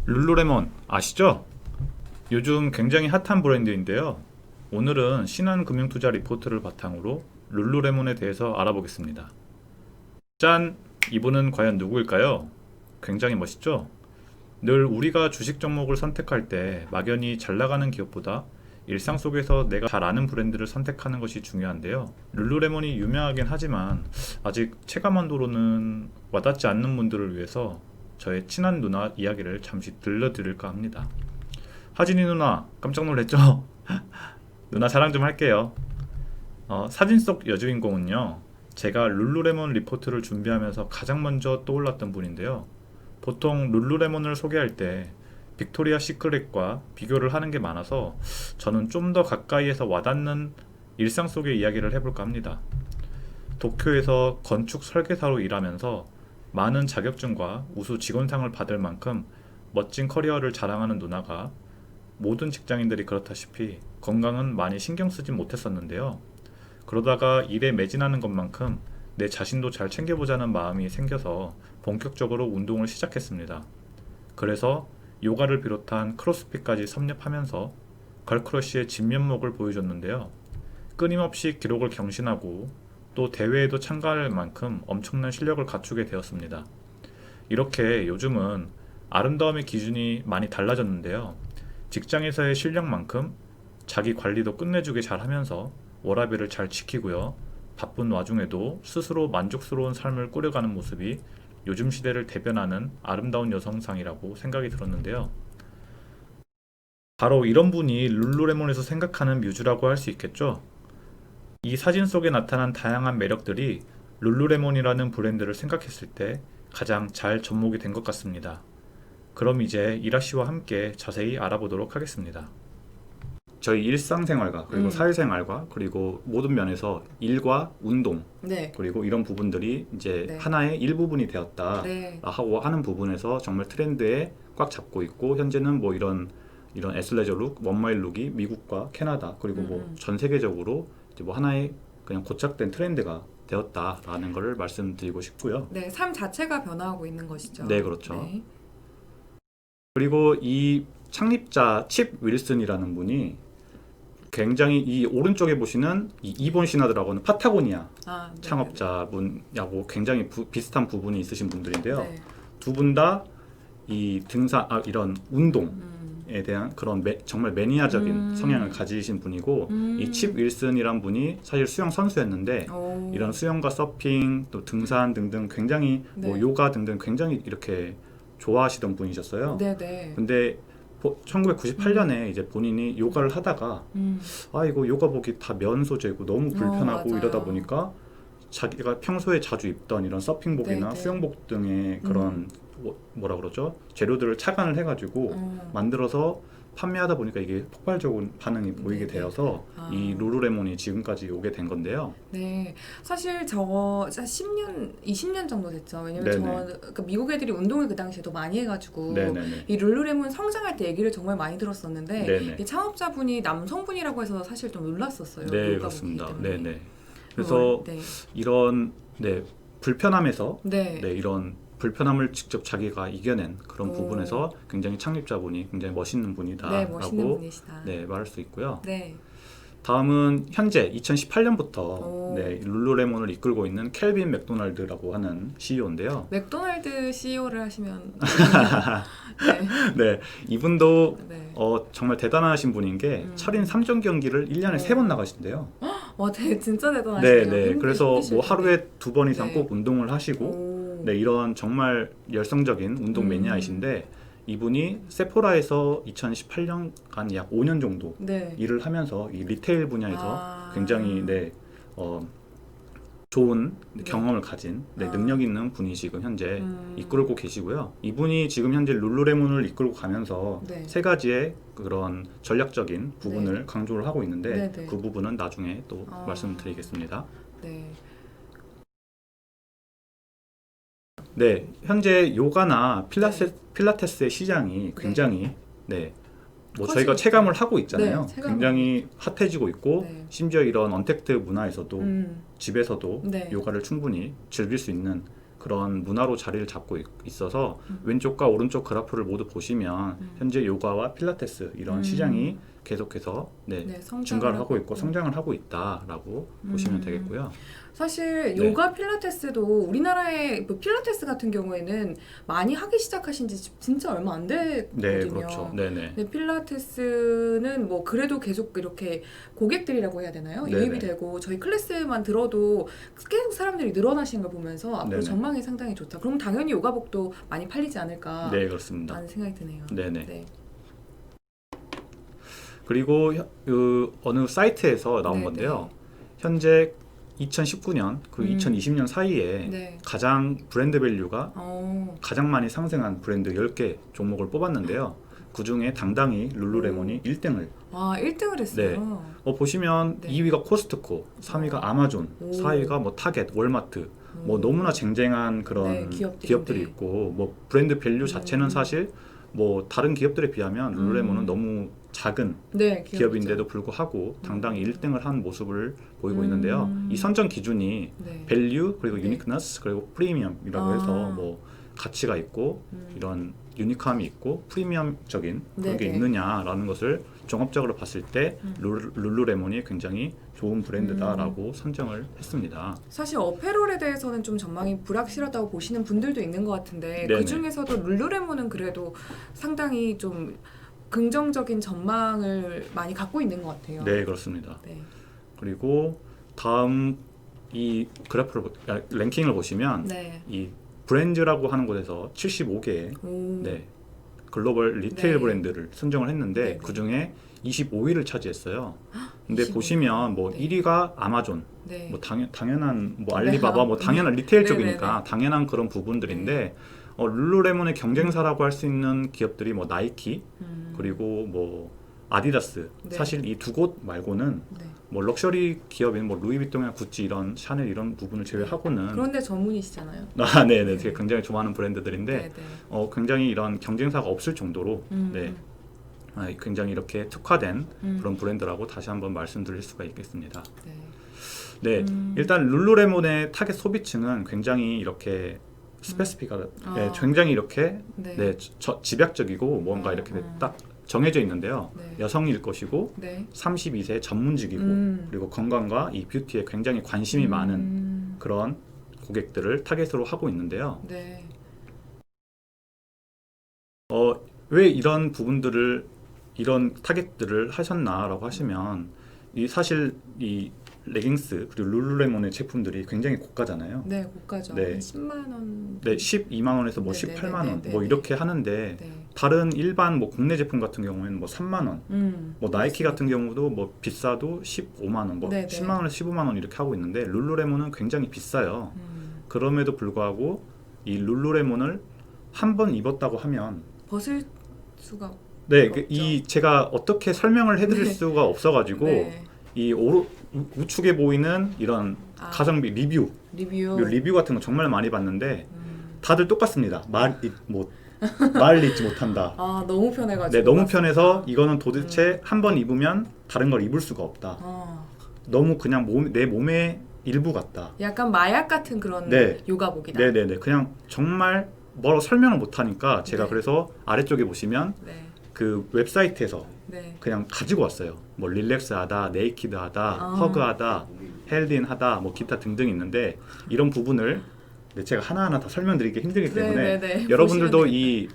룰루레몬 아시죠? 요즘 굉장히 핫한 브랜드인데요. 오늘은 신한금융투자 리포트를 바탕으로 룰루레몬에 대해서 알아보겠습니다. 짠! 이분은 과연 누구일까요? 굉장히 멋있죠? 늘 우리가 주식 종목을 선택할 때 막연히 잘 나가는 기업보다 일상 속에서 내가 잘 아는 브랜드를 선택하는 것이 중요한데요. 룰루레몬이 유명하긴 하지만 아직 체감한도로는 와닿지 않는 분들을 위해서 저의 친한 누나 이야기를 잠시 들려드릴까 합니다. 하진이 누나 깜짝 놀랐죠? 누나 자랑 좀 할게요. 사진 속 여주인공은요, 제가 룰루레몬 리포트를 준비하면서 가장 먼저 떠올랐던 분인데요. 보통 룰루레몬을 소개할 때 빅토리아 시크릿과 비교를 하는 게 많아서 저는 좀 더 가까이에서 와닿는 일상 속의 이야기를 해볼까 합니다. 도쿄에서 건축 설계사로 일하면서 많은 자격증과 우수 직원상을 받을 만큼 멋진 커리어를 자랑하는 누나가 모든 직장인들이 그렇다시피 건강은 많이 신경 쓰진 못했었는데요. 그러다가 일에 매진하는 것만큼 내 자신도 잘 챙겨보자는 마음이 생겨서 본격적으로 운동을 시작했습니다. 그래서 요가를 비롯한 크로스핏까지 섭렵하면서 걸크러쉬의 진면목을 보여줬는데요. 끊임없이 기록을 경신하고 또 대회에도 참가할 만큼 엄청난 실력을 갖추게 되었습니다. 이렇게 요즘은 아름다움의 기준이 많이 달라졌는데요. 직장에서의 실력만큼 자기 관리도 끝내주게 잘하면서 워라밸을 잘 지키고요. 바쁜 와중에도 스스로 만족스러운 삶을 꾸려가는 모습이 요즘 시대를 대변하는 아름다운 여성상이라고 생각이 들었는데요. 바로 이런 분이 룰루레몬에서 생각하는 뮤즈라고 할 수 있겠죠? 이 사진 속에 나타난 다양한 매력들이 룰루레몬이라는 브랜드를 생각했을 때 가장 잘 접목이 된 것 같습니다. 그럼 이제 이라 씨와 함께 자세히 알아보도록 하겠습니다. 저희 일상생활과 그리고 사회생활과 그리고 모든 면에서 일과 운동 네. 그리고 이런 부분들이 이제 네. 하나의 일부분이 되었다 네. 하고 하는 부분에서 정말 트렌드에 꽉 잡고 있고, 현재는 뭐 이런 애슬레저 룩, 원마일 룩이 미국과 캐나다 그리고 뭐 전 세계적으로 이제 뭐 하나의 그냥 고착된 트렌드가 되었다라는 것을 말씀드리고 싶고요. 네, 삶 자체가 변화하고 있는 것이죠. 네, 그렇죠. 네. 그리고 이 창립자 칩 윌슨이라는 분이 굉장히, 이 오른쪽에 보시는 이 이본 시나드라고는 파타고니아 네. 창업자분하고 굉장히 비슷한 부분이 있으신 분들인데요. 네. 두 분 다 이 등산, 이런 운동에 음. 대한 그런 정말 매니아적인 성향을 가지신 분이고, 이 칩 윌슨이란 분이 사실 수영 선수였는데 오. 이런 수영과 서핑 또 등산 등등 굉장히 뭐 네. 요가 등등 굉장히 이렇게 좋아하시던 분이셨어요. 네네. 근데 1998년에 이제 본인이 요가를 하다가 이거 요가복이 다 면 소재고 너무 불편하고 맞아요. 이러다 보니까 자기가 평소에 자주 입던 이런 서핑복이나 네네. 수영복 등의 그런 뭐라 그러죠? 재료들을 착안을 해가지고 만들어서 판매하다 보니까 이게 폭발적인 반응이 보이게 네네. 되어서 이 룰루레몬이 지금까지 오게 된 건데요. 네, 사실 저 10년, 20년 정도 됐죠. 왜냐면 네네. 저 미국 애들이 운동을 그 당시에도 많이 해가지고 네네네. 이 룰루레몬 성장할 때 얘기를 정말 많이 들었었는데 네네. 이 창업자분이 남성분이라고 해서 사실 좀 놀랐었어요. 네, 요가복이기 그렇습니다. 때문에. 네네. 그래서 네. 이런 불편함에서 네. 이런 불편함을 직접 자기가 이겨낸 그런 오. 부분에서 굉장히 창립자분이 굉장히 멋있는 네, 멋있는 분이다라고 분이시다. 말할 수 있고요. 네. 다음은 현재 2018년부터 오. 룰루레몬을 이끌고 있는 켈빈 맥도날드라고 하는 CEO인데요. 맥도날드 CEO를 하시면 네, 이분도 네. 정말 대단하신 분인 게 철인 3전 경기를 1년에 3번 나가신대요. 와, 진짜 대단하시네요. 네. 그래서 뭐 힘드실 하루에 2번 이상 네. 꼭 운동을 하시고, 오. 네, 이런 정말 열성적인 운동 매니아이신데, 이분이 세포라에서 2018년간 약 5년 정도 네. 일을 하면서 이 리테일 분야에서 굉장히 좋은 경험을 가진 능력 있는 분이 지금 현재 이끌고 계시고요. 이분이 지금 현재 룰루레몬을 이끌고 가면서 네. 세 가지의 그런 전략적인 부분을 강조를 하고 있는데, 네. 그 부분은 나중에 또 말씀드리겠습니다. 네. 네, 현재 요가나 필라테스의 시장이 굉장히 뭐 저희가 커지고 체감을 하고 있잖아요. 네, 체감을 굉장히 핫해지고 있고, 네. 심지어 이런 언택트 문화에서도 집에서도 네. 요가를 충분히 즐길 수 있는 그런 문화로 자리를 잡고 있어서 왼쪽과 오른쪽 그래프를 모두 보시면 현재 요가와 필라테스 이런 시장이 계속해서 네, 성장을 증가를 하고 있고 있고. 성장을 하고 있다라고 보시면 되겠고요. 사실 네. 요가 필라테스도 우리나라의 뭐 필라테스 같은 경우에는 많이 하기 시작하신 지 진짜 얼마 안 됐거든요. 네, 그렇죠. 네네. 근데 필라테스는 뭐 그래도 계속 이렇게 고객들이라고 해야 되나요? 네네. 유입이 되고 저희 클래스만 들어도 계속 사람들이 늘어나시는 걸 보면서 앞으로 네네. 전망이 상당히 좋다. 그럼 당연히 요가복도 많이 팔리지 않을까 네, 그렇습니다. 라는 생각이 드네요. 네네. 네. 그리고 그 어느 사이트에서 나온 네네. 건데요. 현재 2019년 그 2020년 사이에 네. 가장 브랜드 밸류가 어. 가장 많이 상승한 브랜드 10개 종목을 뽑았는데요. 그 중에 당당히 룰루레몬이 1등을 아, 1등을 했어요. 보시면 네. 2위가 코스트코, 3위가 아마존, 오. 4위가 뭐 타겟, 월마트 뭐 너무나 쟁쟁한 그런 네, 기업들이 기업들인데. 있고 뭐 브랜드 밸류 자체는 사실 뭐 다른 기업들에 비하면 룰루레몬은 너무 작은 네, 기업인데도 불구하고 당당히 1등을 한 모습을 보이고 음. 있는데요. 이 선정 기준이 네. 밸류 그리고 네. 유니크너스 그리고 프리미엄이라고 아. 해서 뭐 가치가 있고 이런 유니크함이 있고 프리미엄적인 그런 게 네네. 있느냐라는 것을 종합적으로 봤을 때 룰루레몬이 굉장히 좋은 브랜드다라고 선정을 했습니다. 사실 어페럴에 대해서는 좀 전망이 불확실하다고 보시는 분들도 있는 것 같은데 네네. 그 중에서도 룰루레몬은 그래도 상당히 좀 긍정적인 전망을 많이 갖고 있는 것 같아요. 네, 그렇습니다. 네. 그리고 다음 이 그래프를 랭킹을 보시면 네. 이 브랜드라고 하는 곳에서 75개의 오. 글로벌 리테일 네. 브랜드를 선정을 했는데 네네. 그 중에 25위를 차지했어요. 근데 25위. 보시면 뭐 네. 1위가 아마존, 네. 뭐 당연한 뭐 알리바바 네. 뭐 당연한 리테일 네네네. 쪽이니까 당연한 그런 부분들인데 룰루레몬의 경쟁사라고 할 수 있는 기업들이 뭐 나이키 그리고 뭐 아디다스 네. 사실 이 두 곳 말고는 네. 뭐 럭셔리 기업인 뭐 루이비통이나 구찌 이런 샤넬 이런 부분을 제외하고는 그런데 전문이시잖아요. 네네 되게 굉장히 좋아하는 브랜드들인데 네, 굉장히 이런 경쟁사가 없을 정도로 굉장히 이렇게 특화된 그런 브랜드라고 다시 한번 말씀드릴 수가 있겠습니다. 네. 네, 일단 룰루레몬의 타겟 소비층은 굉장히 이렇게 스페시픽하게 굉장히 이렇게 네. 집약적이고 뭔가 이렇게 딱 정해져 있는데요. 네. 여성일 것이고 네. 32세 전문직이고 그리고 건강과 이 뷰티에 굉장히 관심이 많은 그런 고객들을 타겟으로 하고 있는데요. 네. 왜 이런 부분들을 이런 타겟들을 하셨나라고 하시면 이 사실 이 레깅스 그리고 룰루레몬의 제품들이 굉장히 고가잖아요. 네, 고가죠. 네. 한 10만 원. 네, 12만 원에서 뭐 네네네네네. 18만 원 뭐 이렇게 하는데 네. 다른 일반 뭐 국내 제품 같은 경우에는 뭐 3만 원, 뭐 나이키 맞습니다. 같은 경우도 뭐 비싸도 15만 원, 뭐 네네. 10만 원에서 15만 원 이렇게 하고 있는데 룰루레몬은 굉장히 비싸요. 그럼에도 불구하고 이 룰루레몬을 한 번 입었다고 하면 벗을 수가 네, 없죠. 이 제가 어떻게 설명을 해드릴 네. 수가 없어가지고 네. 이 우측에 보이는 이런 가성비 리뷰 리뷰. 같은 거 정말 많이 봤는데 다들 똑같습니다. 말 잊지 못한다. 아, 너무 편해가지고. 네, 너무 편해서 이거는 도대체 한 번 입으면 다른 걸 입을 수가 없다. 너무 그냥 내 몸의 일부 같다. 약간 마약 같은 그런 네. 요가복이다. 네네네. 그냥 정말 뭐라고 설명을 못하니까 제가 네. 그래서 아래쪽에 보시면 네. 그 웹사이트에서 네. 그냥 가지고 왔어요. 뭐 릴렉스하다, 네이키드하다, 허그하다, 헬딘하다, 뭐 기타 등등 있는데 이런 부분을 제가 하나하나 다 설명드리기 힘들기 때문에 네네네. 여러분들도 보시면 이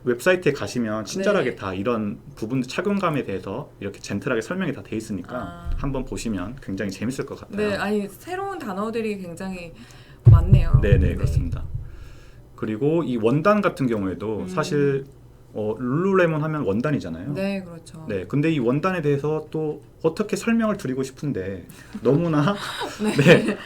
웹사이트에 가시면 친절하게 네. 다 이런 부분 착용감에 대해서 이렇게 젠틀하게 설명이 다 돼 있으니까 한번 보시면 굉장히 재밌을 것 같아요. 네, 아니 새로운 단어들이 굉장히 많네요. 네네 그렇습니다. 그리고 이 원단 같은 경우에도 사실 룰루레몬 하면 원단이잖아요. 네, 그렇죠. 네, 근데 이 원단에 대해서 또 어떻게 설명을 드리고 싶은데 너무나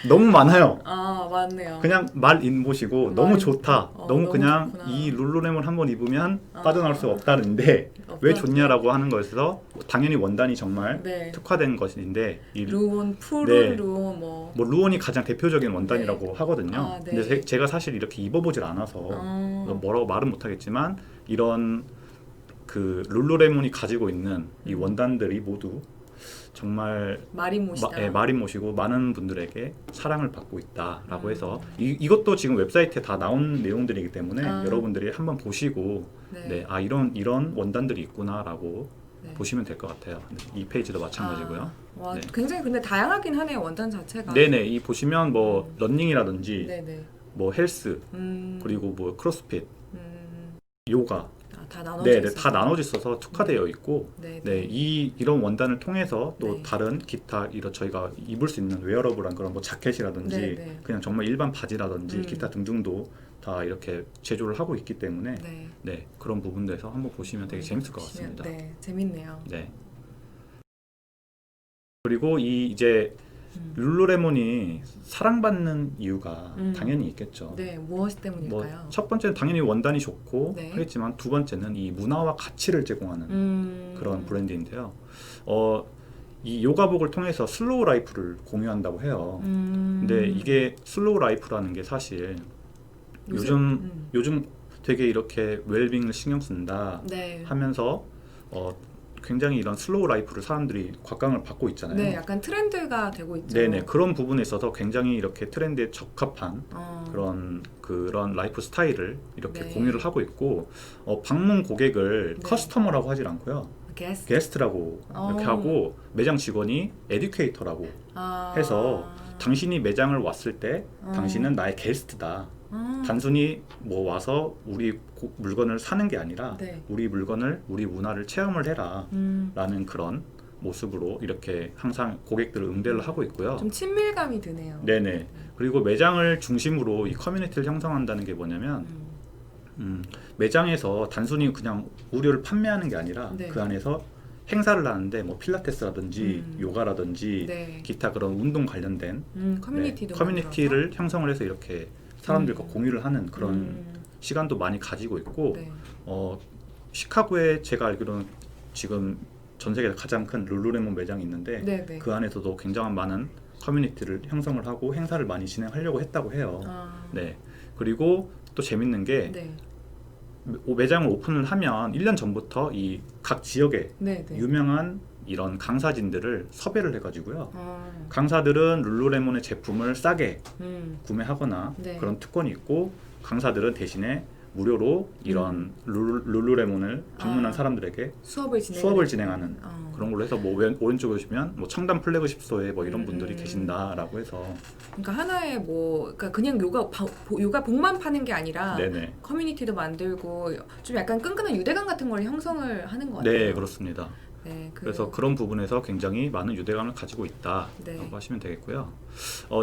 너무 많아요. 아, 맞네요. 그냥 말 인보시고 너무 좋다. 너무 너무 그냥 좋구나. 이 룰루레몬 한번 입으면 빠져나올 수가 없다는데 왜 좋냐라고 하는 것에서 당연히 원단이 정말 네. 특화된 것인데 이 루온, 푸르 네. 루온 뭐. 뭐 루온이 가장 대표적인 원단이라고 하거든요. 아, 네. 근데 제가 사실 이렇게 입어보질 않아서 뭐라고 말은 못하겠지만 이런 그 룰루레몬이 가지고 있는 이 원단들이 모두 정말 마린못이다. 마린못이고 많은 분들에게 사랑을 받고 있다라고 해서 음. 이것도 지금 웹사이트에 다 나온 내용들이기 때문에 아. 여러분들이 한번 보시고 네. 네, 아 이런 원단들이 있구나라고 네. 보시면 될 것 같아요. 이 페이지도 마찬가지고요. 아, 와, 네. 굉장히 근데 다양하긴 하네요, 원단 자체가. 네네, 이 보시면 뭐 러닝이라든지 네네. 뭐 헬스 음. 그리고 뭐 크로스핏, 음. 요가, 아, 다 나눠져 네네, 있어서. 다 나눠져 있어서 특화되어 있고, 네. 네, 이런 원단을 통해서 또 네. 다른 기타 이런 저희가 입을 수 있는 웨어러블한 그런 뭐 자켓이라든지 네. 그냥 정말 일반 바지라든지 음. 기타 등등도 다 이렇게 제조를 하고 있기 때문에 네. 네, 그런 부분에서 한번 보시면 되게 재밌을 것 보시면, 같습니다. 네, 재밌네요. 네. 그리고 이제 음. 룰루레몬이 사랑받는 이유가 음. 당연히 있겠죠. 네, 무엇 때문일까요? 뭐 첫 번째는 당연히 원단이 좋고 네. 하겠지만 두 번째는 이 문화와 가치를 제공하는 그런 브랜드인데요. 이 요가복을 통해서 슬로우 라이프를 공유한다고 해요. 근데 이게 슬로우 라이프라는 게 사실 요즘 되게 이렇게 웰빙을 신경 쓴다 네. 하면서 굉장히 이런 슬로우 라이프를 사람들이 곽광을 받고 있잖아요. 네, 약간 트렌드가 되고 있죠. 네네, 그런 부분에 있어서 굉장히 이렇게 트렌드에 적합한 그런 라이프 스타일을 이렇게 네. 공유를 하고 있고 방문 고객을 네. 커스터머라고 하질 않고요. 게스트라고 이렇게 하고 매장 직원이 에듀케이터라고 해서 당신이 매장을 왔을 때 당신은 나의 게스트다. 단순히 뭐 와서 우리 물건을 사는 게 아니라 네. 우리 문화를 체험을 해라 라는 그런 모습으로 이렇게 항상 고객들을 응대를 하고 있고요. 좀 친밀감이 드네요. 네네. 그리고 매장을 중심으로 이 커뮤니티를 형성한다는 게 뭐냐면 매장에서 단순히 그냥 의류를 판매하는 게 아니라 네. 그 안에서 행사를 하는데 뭐 필라테스라든지 요가라든지 네. 기타 그런 운동 관련된 커뮤니티도 커뮤니티를 형성을 해서 이렇게 사람들과 음. 공유를 하는 그런 시간도 많이 가지고 있고 네. 시카고에 제가 알기로는 지금 전 세계에서 가장 큰 룰루레몬 매장이 있는데 네, 네. 그 안에서도 굉장한 많은 커뮤니티를 형성을 하고 행사를 많이 진행하려고 했다고 해요. 네. 그리고 또 재밌는 게 네. 매장을 오픈을 하면 1년 전부터 이 각 지역에 네, 네. 유명한 이런 강사진들을 섭외를 해가지고요. 강사들은 룰루레몬의 제품을 싸게 구매하거나 네. 그런 특권이 있고 강사들은 대신에 무료로 이런 룰루레몬을 방문한 사람들에게 수업을 진행하는 그런 걸로 해서 뭐 오른쪽에 보시면 뭐 청담 플래그십소에 뭐 이런 분들이 계신다라고 해서 그러니까 하나의 그러니까 그냥 요가복만 파는 게 아니라 네네. 커뮤니티도 만들고 좀 약간 끈끈한 유대감 같은 걸 형성을 하는 것 같아요. 네, 그렇습니다. 네, 그래서 그런 부분에서 굉장히 많은 유대감을 가지고 있다라고 네. 하시면 되겠고요.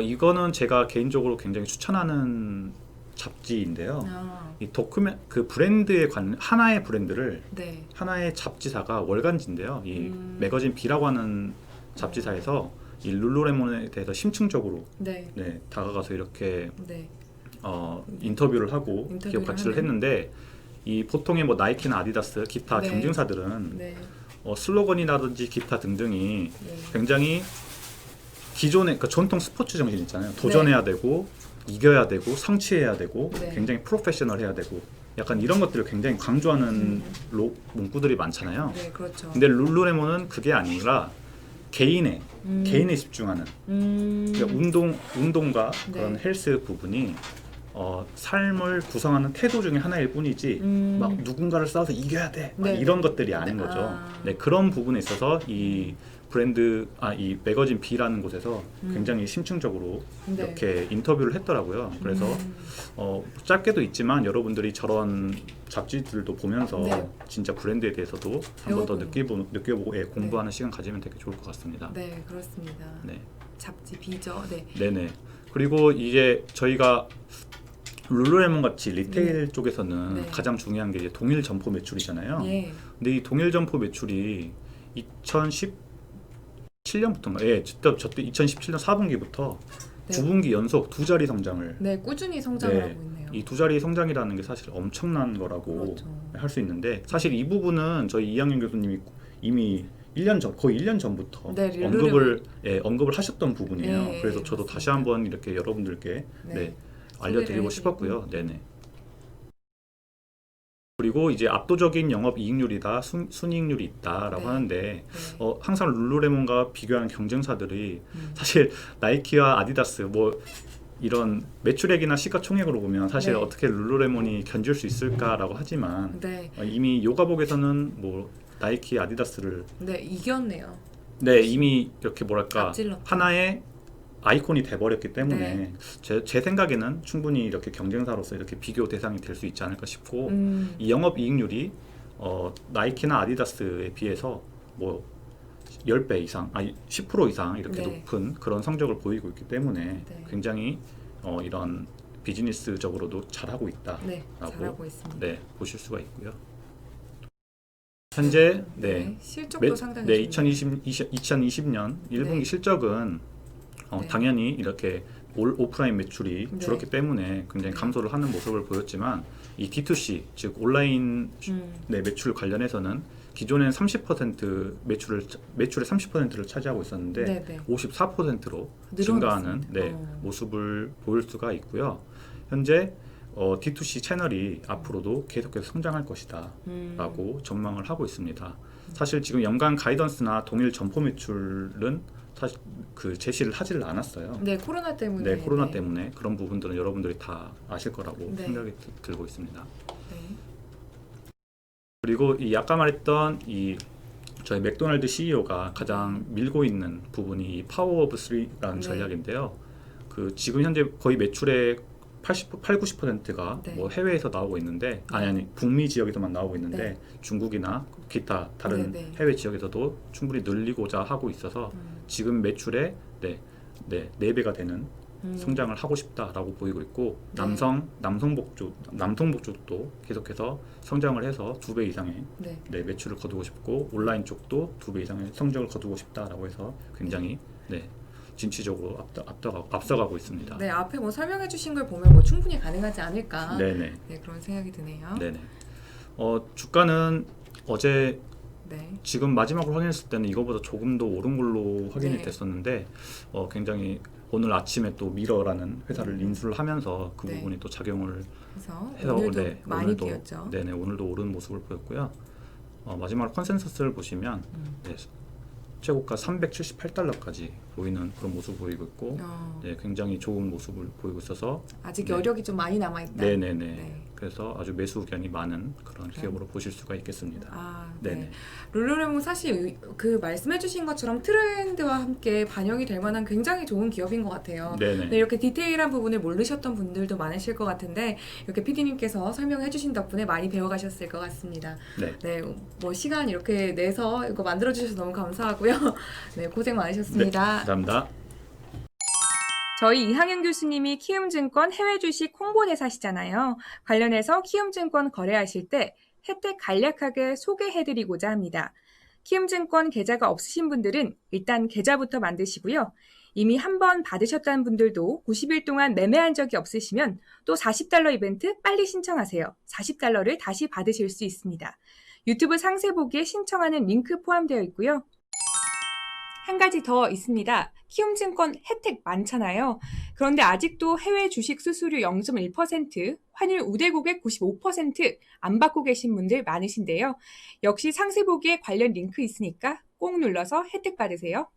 이거는 제가 개인적으로 굉장히 추천하는 잡지인데요. 이 그 브랜드에 하나의 브랜드를 네. 하나의 잡지사가 월간지인데요. 이 매거진 B라고 하는 잡지사에서 이 룰루레몬에 대해서 심층적으로 네. 다가가서 이렇게 네. 인터뷰를 하고 기업 가치를 했는데 이 보통의 뭐 나이키나 아디다스 기타 네. 경쟁사들은 네. 슬로건이라든지 기타 등등이 네. 굉장히 기존의 그러니까 전통 스포츠 정신 있잖아요. 도전해야 되고 이겨야 되고 성취해야 되고 네. 굉장히 프로페셔널해야 되고 약간 이런 것들을 굉장히 강조하는 문구들이 많잖아요. 네, 그렇죠. 근데 룰루레몬은 그게 아니라 개인에 집중하는 그러니까 운동과 네. 그런 헬스 부분이 삶을 구성하는 태도 중에 하나일 뿐이지 막 누군가를 싸워서 이겨야 돼 막 네. 이런 것들이 아닌 거죠. 네, 그런 부분에 있어서 이 이 매거진 B라는 곳에서 굉장히 심층적으로 네. 이렇게 인터뷰를 했더라고요. 그래서 짧게도 있지만 여러분들이 저런 잡지들도 보면서 네. 진짜 브랜드에 대해서도 한 번 더 배워보는. 느껴보고 공부하는 시간 가지면 되게 좋을 것 같습니다. 네, 그렇습니다. 네. 잡지 B죠. 네. 네네. 그리고 이제 저희가 룰루레몬 같이 리테일 쪽에서는 네. 가장 중요한 게 이제 동일 점포 매출이잖아요. 예. 근데 이 동일 점포 매출이 2017년부터인가? 저때 2017년 4분기부터 네. 9분기 연속 두 자리 성장을 네, 꾸준히 성장을 하고 있네요. 이 두 자리 성장이라는 게 사실 엄청난 거라고 그렇죠. 할 수 있는데 사실 이 부분은 저희 이학년 교수님이 이미 거의 1년 전부터 네, 언급을 하셨던 부분이에요. 네, 그래서 저도 맞습니다. 다시 한번 이렇게 여러분들께 알려드리고 소개를 싶었고요. 네네. 그리고 이제 압도적인 영업 이익률이다, 순이익률이 있다라고 네. 하는데 네. 항상 룰루레몬과 비교하는 경쟁사들이 음. 사실 나이키와 아디다스 뭐 이런 매출액이나 시가총액으로 보면 사실 네. 어떻게 룰루레몬이 견줄 수 있을까라고 하지만 네. 이미 요가복에서는 뭐 나이키, 아디다스를 네, 이겼네요. 네 이미 이렇게 뭐랄까 앞질렀다. 하나의 아이콘이 돼버렸기 때문에 네. 제 생각에는 충분히 이렇게 경쟁사로서 이렇게 비교 대상이 될 수 있지 않을까 싶고 이 영업 이익률이 나이키나 아디다스에 비해서 뭐 10배 이상, 아니 10% 이상 이렇게 네. 높은 그런 성적을 보이고 있기 때문에 네. 굉장히 이런 비즈니스적으로도 잘하고 있다라고 네, 잘하고 있습니다. 네, 보실 수가 있고요. 현재 실적도 상당히 네, 좋네요. 2020년 1분기 네. 실적은 네. 당연히 이렇게 오프라인 매출이 네. 줄었기 때문에 굉장히 네. 감소를 하는 모습을 보였지만 이 D2C 즉 온라인 매출 관련해서는 기존엔 30% 매출의 30%를 차지하고 있었는데 네, 네. 54%로 늘어났습니다. 증가하는 모습을 보일 수가 있고요. 현재 D2C 채널이 앞으로도 계속해서 성장할 것이다 라고 전망을 하고 있습니다. 사실 지금 연간 가이던스나 동일 점포 매출은 사실 그 제시를 하지를 않았어요. 네, 코로나 때문에. 네, 코로나 때문에 그런 부분들은 여러분들이 다 아실 거라고 네. 생각이 들고 있습니다. 네. 그리고 이 아까 말했던 이 저희 맥도날드 CEO가 가장 밀고 있는 부분이 이 파워 오브 3라는 네. 전략인데요. 그 지금 현재 거의 매출의 90%가 네. 뭐 해외에서 나오고 있는데 아니 북미 지역에서만 나오고 있는데 네. 중국이나 기타 다른 네, 네. 해외 지역에서도 충분히 늘리고자 하고 있어서 지금 매출의 4배가 되는 성장을 하고 싶다라고 보이고 있고 네. 남성복 쪽도 계속해서 성장을 해서 2배 이상의 네. 매출을 거두고 싶고 온라인 쪽도 2배 이상의 성적을 거두고 싶다라고 해서 굉장히 진취적으로 앞서가고 있습니다. 네, 앞에 뭐 설명해 주신 걸 보면 뭐 충분히 가능하지 않을까. 네네. 네, 그런 생각이 드네요. 네네. 주가는 어제 네. 지금 마지막으로 확인했을 때는 이거보다 조금 더 오른 걸로 확인이 네. 됐었는데 굉장히 오늘 아침에 또 미러라는 회사를 인수를 하면서 그 네. 부분이 또 작용을 그래서 해서 오늘도 많이 오늘도 뛰었죠. 네네 오늘도 오른 모습을 보였고요. 마지막으로 컨센서스를 보시면 최고가 378달러까지 보이는 그런 모습을 보이고 있고 굉장히 좋은 모습을 보이고 있어서 아직 네. 여력이 좀 많이 남아 있다. 네네네. 네. 그래서 아주 매수 의견이 많은 그런 기업으로 보실 수가 있겠습니다. 아, 네네. 네. 룰루레몬 사실 그 말씀해주신 것처럼 트렌드와 함께 반영이 될 만한 굉장히 좋은 기업인 것 같아요. 네네. 네, 이렇게 디테일한 부분을 모르셨던 분들도 많으실 것 같은데 이렇게 PD님께서 설명해주신 덕분에 많이 배워가셨을 것 같습니다. 네. 네, 뭐 시간 이렇게 내서 이거 만들어주셔서 너무 감사하고요. 네, 고생 많으셨습니다. 네, 감사합니다. 저희 이항영 교수님이 키움증권 해외 주식 홍보대사시잖아요. 관련해서 키움증권 거래하실 때 혜택 간략하게 소개해드리고자 합니다. 키움증권 계좌가 없으신 분들은 일단 계좌부터 만드시고요. 이미 한 번 받으셨다는 분들도 90일 동안 매매한 적이 없으시면 또 $40 이벤트 빨리 신청하세요. $40를 다시 받으실 수 있습니다. 유튜브 상세 보기에 신청하는 링크 포함되어 있고요. 한 가지 더 있습니다. 키움증권 혜택 많잖아요. 그런데 아직도 해외 주식 수수료 0.1%, 환율 우대 고객 95%안 받고 계신 분들 많으신데요. 역시 상세 보기에 관련 링크 있으니까 꼭 눌러서 혜택 받으세요.